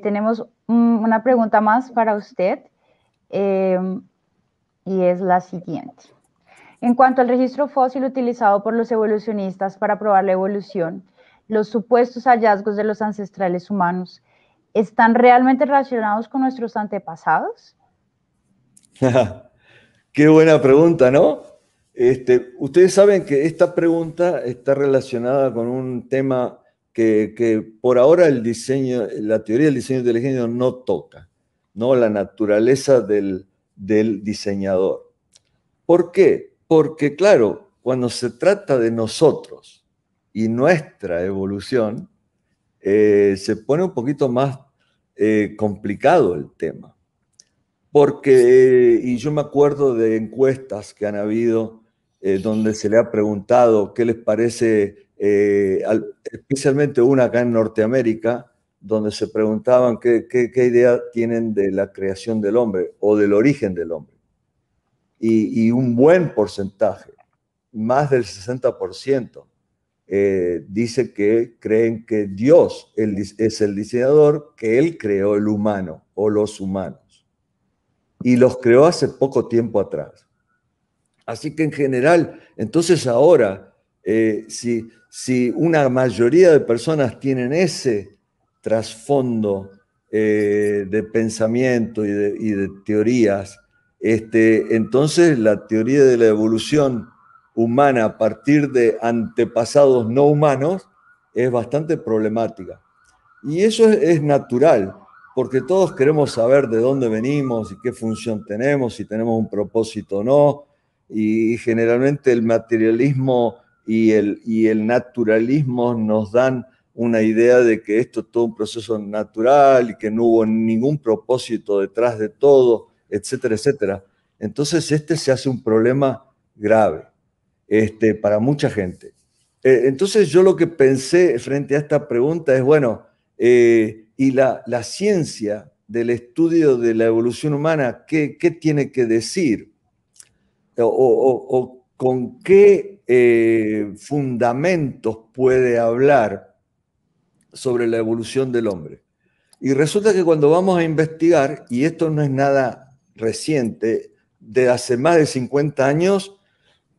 tenemos una pregunta más para usted y es la siguiente. En cuanto al registro fósil utilizado por los evolucionistas para probar la evolución, los supuestos hallazgos de los ancestrales humanos, ¿están realmente relacionados con nuestros antepasados? Qué buena pregunta, ¿no? Ustedes saben que esta pregunta está relacionada con un tema que por ahora la teoría del diseño inteligente no toca, ¿no? La naturaleza del diseñador. ¿Por qué? Porque, claro, cuando se trata de nosotros y nuestra evolución, se pone un poquito más complicado el tema. Porque, y yo me acuerdo de encuestas que han habido donde se le ha preguntado qué les parece, especialmente una acá en Norteamérica, donde se preguntaban qué idea tienen de la creación del hombre o del origen del hombre. Y un buen porcentaje, más del 60%, dice que creen que Dios es el diseñador, que Él creó el humano o los humanos y los creó hace poco tiempo atrás. Así que en general, entonces ahora, si una mayoría de personas tienen ese trasfondo de pensamiento y de teorías, entonces la teoría de la evolución humana a partir de antepasados no humanos es bastante problemática. Y eso es natural, porque todos queremos saber de dónde venimos y qué función tenemos, si tenemos un propósito o no, y generalmente el materialismo y el naturalismo nos dan una idea de que esto es todo un proceso natural y que no hubo ningún propósito detrás de todo, etcétera, etcétera. Entonces se hace un problema grave para mucha gente. Entonces yo lo que pensé frente a esta pregunta es, bueno, y la ciencia del estudio de la evolución humana, ¿qué tiene que decir? O con qué fundamentos puede hablar sobre la evolución del hombre. Y resulta que cuando vamos a investigar, y esto no es nada reciente, de hace más de 50 años,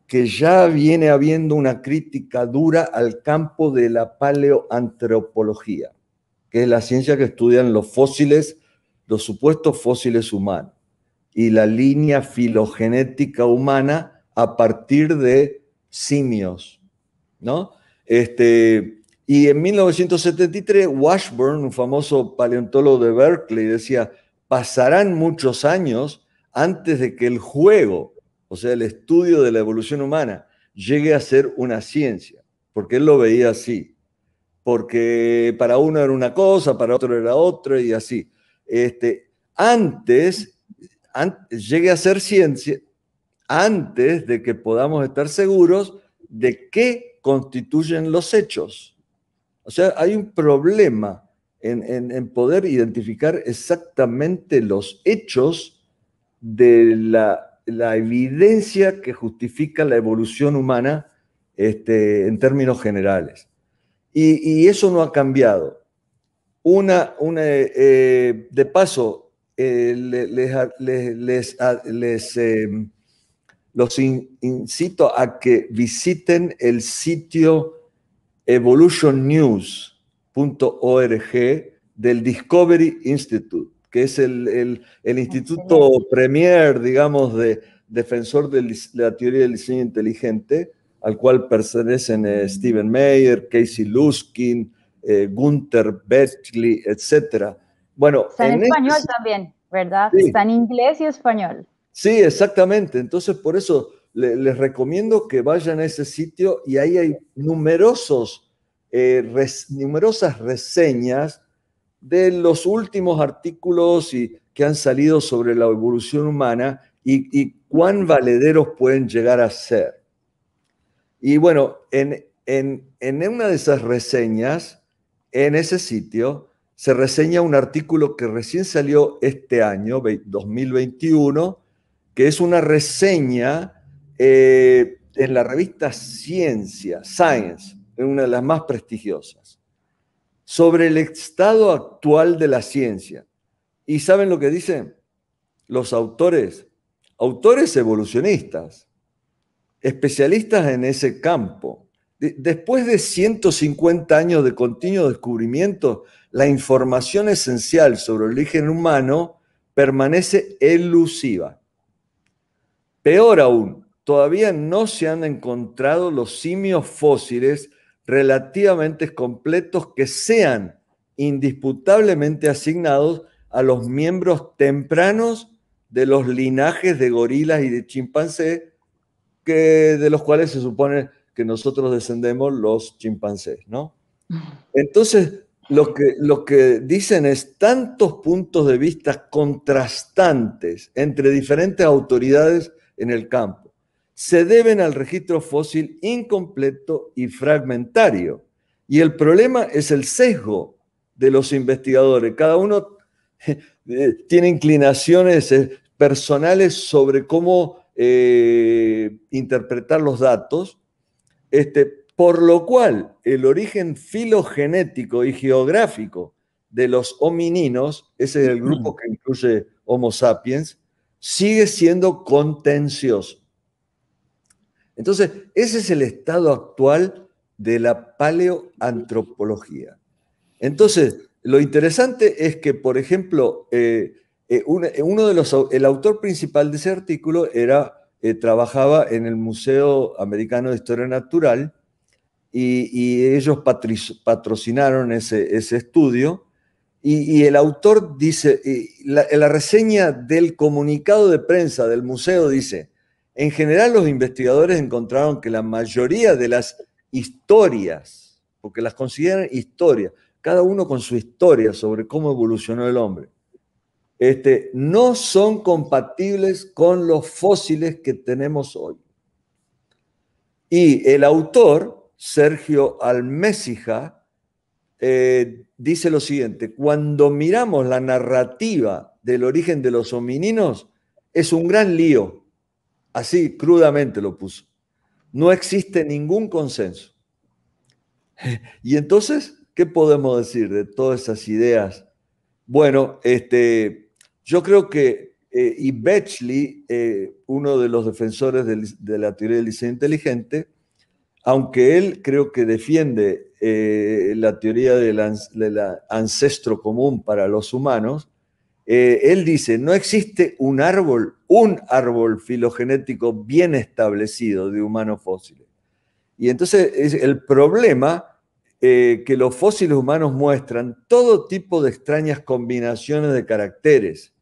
que ya viene habiendo una crítica dura al campo de la paleoantropología, que es la ciencia que estudian los fósiles, los supuestos fósiles humanos, y la línea filogenética humana a partir de simios, ¿no? Y en 1973, Washburn, un famoso paleontólogo de Berkeley, decía, pasarán muchos años antes de que el juego, o sea, el estudio de la evolución humana, llegue a ser una ciencia, porque él lo veía así, porque para uno era una cosa, para otro era otra y así. Antes, llegue a ser ciencia, antes de que podamos estar seguros de qué constituyen los hechos. O sea, hay un problema en poder identificar exactamente los hechos de la evidencia que justifica la evolución humana en términos generales. Y eso no ha cambiado. De paso, los incito a que visiten el sitio evolutionnews.org del Discovery Institute, que es el instituto Excelente. premier, digamos, de defensor de la teoría del diseño inteligente, al cual pertenecen Stephen Meyer, Casey Luskin, Gunther Bettley, etc. Bueno, Está en español también, ¿verdad? Está sí, en inglés y español. sí, exactamente. Entonces, por eso les recomiendo que vayan a ese sitio y ahí hay numerosas reseñas de los últimos artículos que han salido sobre la evolución humana y cuán valederos pueden llegar a ser. Y bueno, en una de esas reseñas, en ese sitio, se reseña un artículo que recién salió este año, 2021, que es una reseña en la revista Ciencia, Science, una de las más prestigiosas. sobre el estado actual de la ciencia. ¿Y saben lo que dicen los autores? Autores evolucionistas, especialistas en ese campo. Después de 150 años de continuo descubrimiento, la información esencial sobre el origen humano permanece elusiva. Peor aún, todavía no se han encontrado los simios fósiles relativamente completos que sean indisputablemente asignados a los miembros tempranos de los linajes de gorilas y de chimpancés, de los cuales se supone que nosotros descendemos los chimpancés, ¿no? Entonces, lo que dicen es tantos puntos de vista contrastantes entre diferentes autoridades en el campo se deben al registro fósil incompleto y fragmentario. Y el problema es el sesgo de los investigadores. Cada uno tiene inclinaciones personales sobre cómo interpretar los datos, por lo cual el origen filogenético y geográfico de los homininos, ese es el grupo que incluye Homo sapiens, sigue siendo contencioso. Entonces, ese es el estado actual de la paleoantropología. Entonces, lo interesante es que, por ejemplo, el autor principal de ese artículo trabajaba en el Museo Americano de Historia Natural y ellos patrocinaron ese estudio. Y el autor dice, la reseña del comunicado de prensa del museo dice, en general los investigadores encontraron que la mayoría de las historias, porque las consideran historias, cada uno con su historia sobre cómo evolucionó el hombre, no son compatibles con los fósiles que tenemos hoy. Y el autor, Sergio Almécija, dice lo siguiente: cuando miramos la narrativa del origen de los homininos, es un gran lío. Así crudamente lo puso. No existe ningún consenso. Y entonces, ¿qué podemos decir de todas esas ideas? Bueno, yo creo que y Bechley, uno de los defensores de la teoría del diseño inteligente, aunque él creo que defiende la teoría del ancestro común para los humanos, él dice, no existe un árbol filogenético bien establecido de humanos fósiles. Y entonces es el problema que los fósiles humanos muestran todo tipo de extrañas combinaciones de caracteres.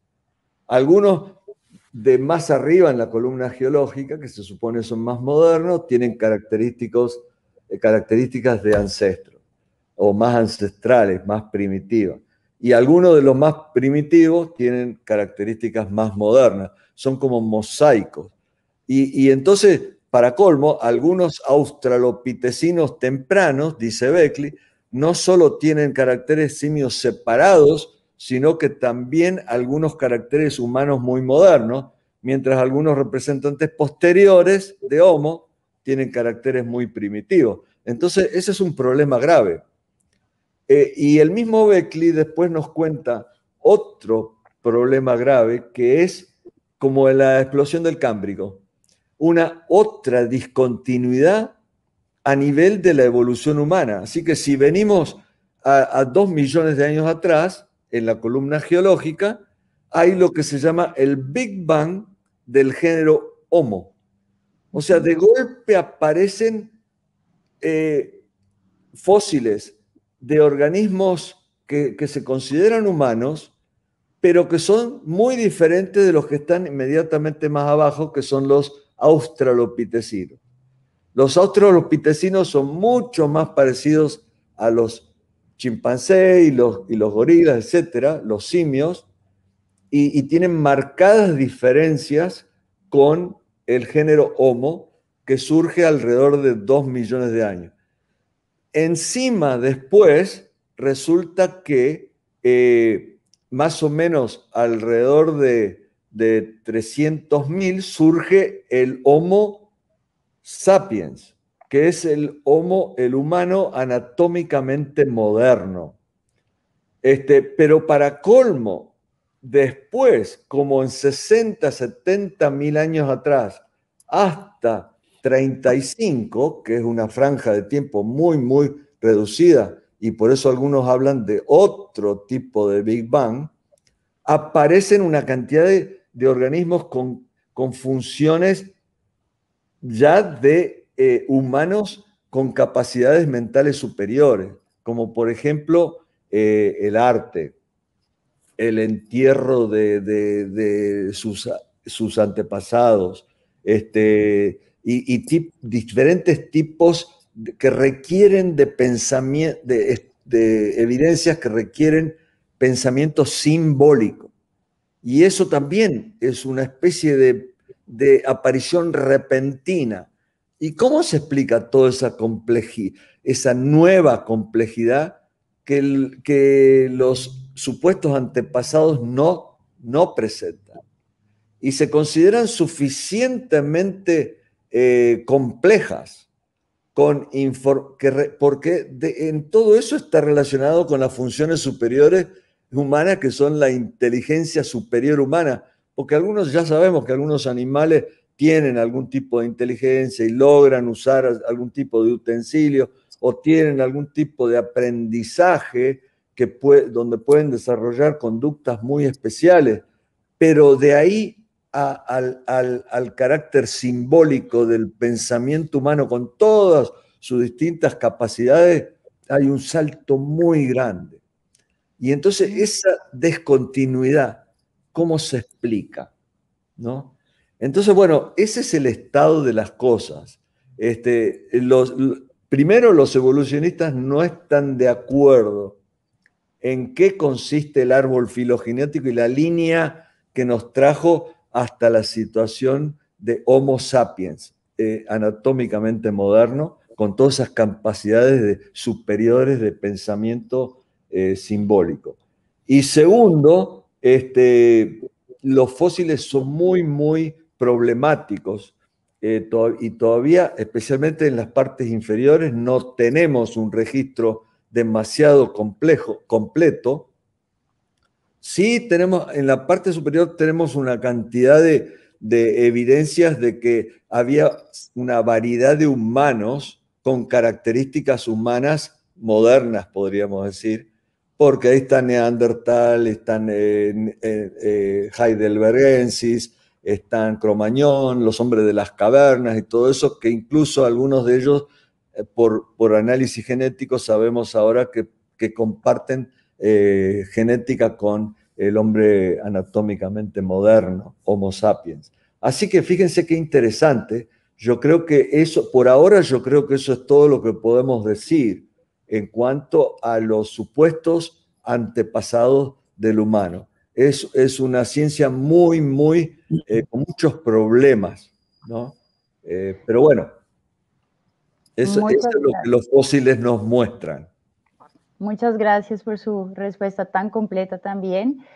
Algunos de más arriba en la columna geológica, que se supone son más modernos, tienen características de ancestros, o más ancestrales, más primitivas. Y algunos de los más primitivos tienen características más modernas, son como mosaicos. Y entonces, para colmo, algunos australopitecinos tempranos, dice Beckley, no solo tienen caracteres simios separados, sino que también algunos caracteres humanos muy modernos, mientras algunos representantes posteriores de Homo tienen caracteres muy primitivos. Entonces, ese es un problema grave. Y el mismo Beckley después nos cuenta otro problema grave, que es como la explosión del Cámbrico, una otra discontinuidad a nivel de la evolución humana. Así que si venimos a 2 millones de años atrás, en la columna geológica, hay lo que se llama el Big Bang del género Homo. O sea, de golpe aparecen fósiles de organismos que se consideran humanos, pero que son muy diferentes de los que están inmediatamente más abajo, que son los australopitecinos. Los australopitecinos son mucho más parecidos a los chimpancés y los gorilas, etcétera, los simios, y tienen marcadas diferencias con el género Homo, que surge alrededor de 2 millones de años. Encima, después, resulta que más o menos alrededor de 300.000 surge el Homo sapiens, que es el humano anatómicamente moderno. Pero para colmo, después, como en 60, 70 mil años atrás, hasta 35, que es una franja de tiempo muy, muy reducida, y por eso algunos hablan de otro tipo de Big Bang, aparecen una cantidad de organismos con funciones ya de humanos con capacidades mentales superiores, como por ejemplo el arte, el entierro de sus antepasados, diferentes tipos que requieren de pensamiento, de evidencias que requieren pensamiento simbólico. Y eso también es una especie de aparición repentina. ¿Y cómo se explica toda esa complejidad, esa nueva complejidad que los supuestos antepasados no presentan? Y se consideran suficientemente complejas, porque en todo eso está relacionado con las funciones superiores humanas, que son la inteligencia superior humana, porque algunos ya sabemos que algunos animales tienen algún tipo de inteligencia y logran usar algún tipo de utensilio o tienen algún tipo de aprendizaje donde pueden desarrollar conductas muy especiales, pero de ahí al carácter simbólico del pensamiento humano con todas sus distintas capacidades, hay un salto muy grande. Y entonces esa descontinuidad, ¿cómo se explica? ¿No? Entonces, bueno, ese es el estado de las cosas. Primero, los evolucionistas no están de acuerdo en qué consiste el árbol filogenético y la línea que nos trajo hasta la situación de Homo sapiens, anatómicamente moderno, con todas esas capacidades superiores de pensamiento simbólico. Y segundo, los fósiles son muy, muy problemáticos y todavía, especialmente en las partes inferiores, no tenemos un registro demasiado completo. Sí, en la parte superior tenemos una cantidad de evidencias de que había una variedad de humanos con características humanas modernas, podríamos decir, porque ahí están Neandertal, están heidelbergensis, están Cromañón, los hombres de las cavernas y todo eso, que incluso algunos de ellos, por análisis genético, sabemos ahora que comparten genética con el hombre anatómicamente moderno, Homo sapiens. Así que fíjense qué interesante. Yo creo que eso, por ahora, yo creo que eso es todo lo que podemos decir en cuanto a los supuestos antepasados del humano. Es una ciencia muy, muy, con muchos problemas, ¿no? Pero bueno, eso es Muchas lo que gracias. los fósiles nos muestran. Muchas gracias por su respuesta tan completa también.